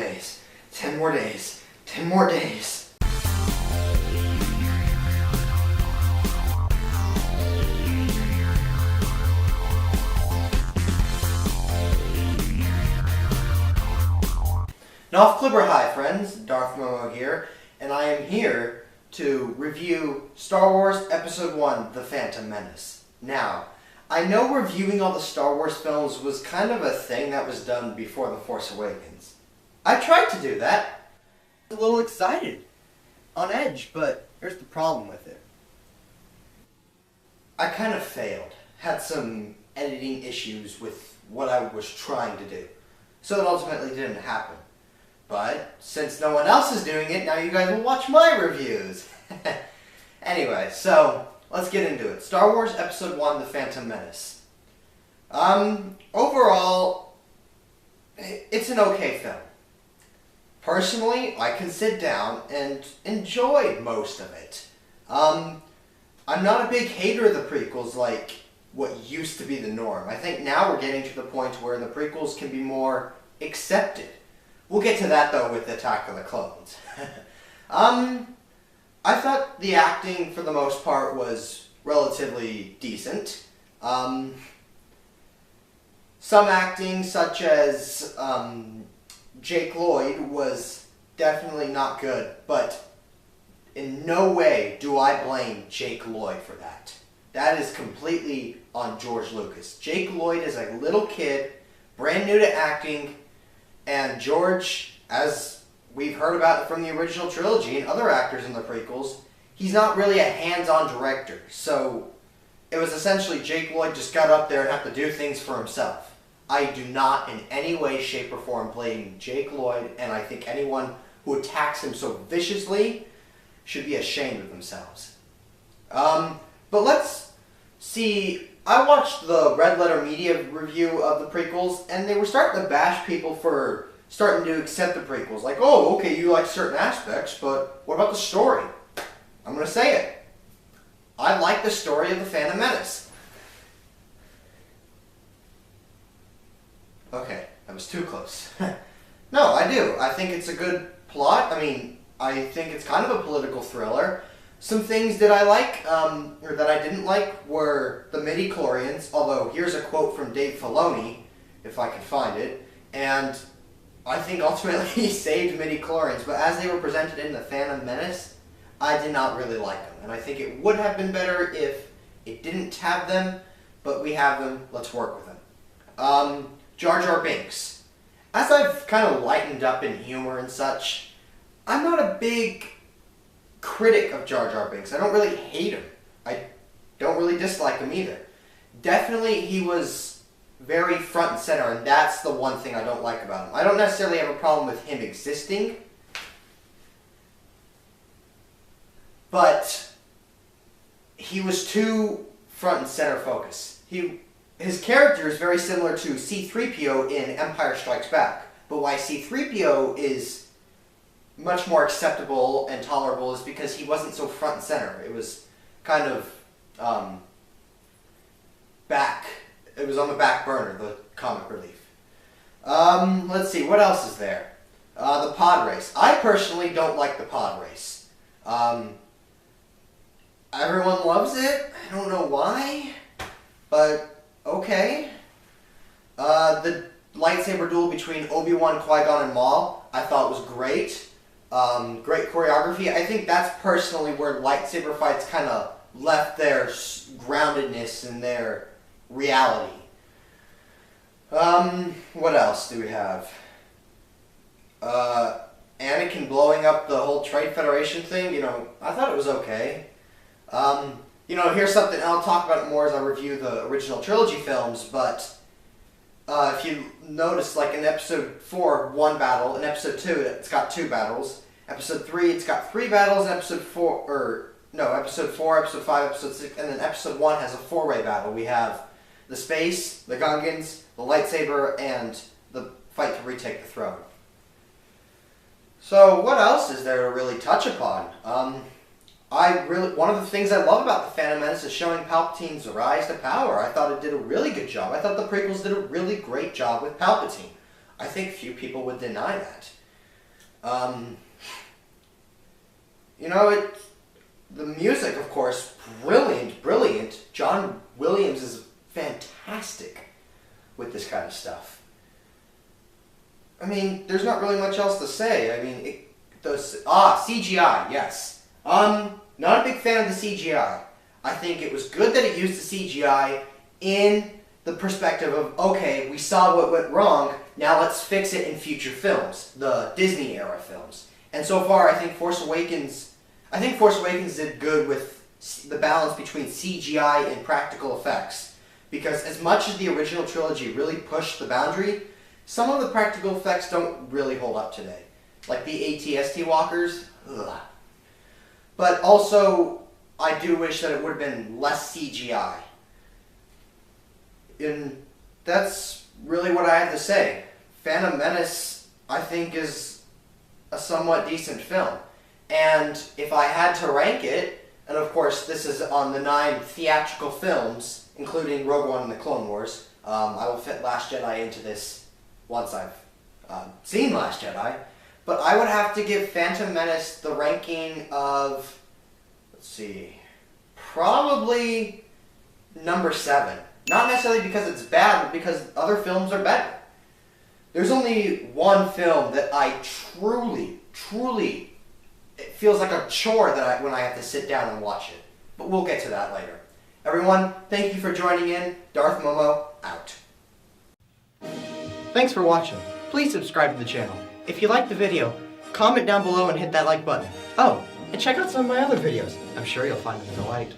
days. 10 more days. 10 more days. Noff Clipper, hi friends, Darth Momo here, and I am here to review Star Wars Episode 1, The Phantom Menace. Now, I know reviewing all the Star Wars films was kind of a thing that was done before The Force Awakens. I tried to do that. I was a little excited, on edge, but here's the problem with it. I kind of failed. Had some editing issues with what I was trying to do. So it ultimately didn't happen. But since no one else is doing it, now you guys will watch my reviews. Anyway, so let's get into it. Star Wars Episode 1, The Phantom Menace. Overall, it's an okay film. Personally, I can sit down and enjoy most of it. I'm not a big hater of the prequels like what used to be the norm. I think now we're getting to the point where the prequels can be more accepted. We'll get to that, though, with Attack of the Clones. I thought the acting, for the most part, was relatively decent. Some acting, such as Jake Lloyd, was definitely not good, but in no way do I blame Jake Lloyd for that. That is completely on George Lucas. Jake Lloyd is a little kid, brand new to acting, and George, as we've heard about from the original trilogy and other actors in the prequels, he's not really a hands-on director. So it was essentially Jake Lloyd just got up there and had to do things for himself. I do not in any way, shape, or form blame Jake Lloyd, and I think anyone who attacks him so viciously should be ashamed of themselves. But let's see. I watched the Red Letter Media review of the prequels, and they were starting to bash people for starting to accept the prequels. Like, oh, okay, you like certain aspects, but what about the story? I'm going to say it. I like the story of The Phantom Menace. Okay, that was too close. No, I do. I think it's a good plot. I mean, I think it's kind of a political thriller. Some things that I like, or that I didn't like, were the midi-chlorians, although here's a quote from Dave Filoni, if I can find it, and I think ultimately he saved midi-chlorians, but as they were presented in The Phantom Menace, I did not really like them, and I think it would have been better if it didn't have them, but we have them, let's work with them. Jar Jar Binks. As I've kind of lightened up in humor and such, I'm not a big critic of Jar Jar Binks. I don't really hate him. I don't really dislike him either. Definitely he was very front and center, and that's the one thing I don't like about him. I don't necessarily have a problem with him existing, but he was too front and center focused. His character is very similar to C-3PO in Empire Strikes Back, but why C-3PO is much more acceptable and tolerable is because he wasn't so front and center. It was kind of it was on the back burner, the comic relief. Let's see, what else is there? The Podrace. I personally don't like the Podrace. Everyone loves it. I don't know why, but okay. The lightsaber duel between Obi-Wan, Qui-Gon, and Maul I thought was great. Great choreography. I think that's personally where lightsaber fights kind of left their groundedness and their reality. What else do we have? Anakin blowing up the whole Trade Federation thing, I thought it was okay. Here's something, I'll talk about it more as I review the original trilogy films, but if you notice, like in Episode 4, 1 battle, in Episode 2, it's got 2 battles. Episode 3, it's got 3 battles, and Episode 4, Episode 5, Episode 6, and then Episode 1 has a 4-way battle. We have the space, the Gungans, the lightsaber, and the fight to retake the throne. So, what else is there to really touch upon? One of the things I love about The Phantom Menace is showing Palpatine's rise to power. I thought it did a really good job. I thought the prequels did a really great job with Palpatine. I think few people would deny that. The music, of course, brilliant. John Williams is fantastic with this kind of stuff. I mean, there's not really much else to say. I mean, CGI, yes. Not a big fan of the CGI. I think it was good that it used the CGI in the perspective of, okay, we saw what went wrong, now let's fix it in future films, the Disney era films. And so far, I think Force Awakens did good with the balance between CGI and practical effects. Because as much as the original trilogy really pushed the boundary, some of the practical effects don't really hold up today. Like the AT-ST walkers, ugh. But also, I do wish that it would have been less CGI. And that's really what I have to say. Phantom Menace, I think, is a somewhat decent film. And if I had to rank it, and of course this is on the 9 theatrical films, including Rogue One and the Clone Wars, I will fit Last Jedi into this once I've seen Last Jedi, but I would have to give Phantom Menace the ranking of, let's see, probably number 7. Not necessarily because it's bad, but because other films are better. There's only one film that I truly, it feels like a chore that when I have to sit down and watch it. But we'll get to that later. Everyone, thank you for joining in. Darth Momo, out. Thanks for watching. Please subscribe to the channel. If you liked the video, comment down below and hit that like button. Oh, and check out some of my other videos. I'm sure you'll find them a delight.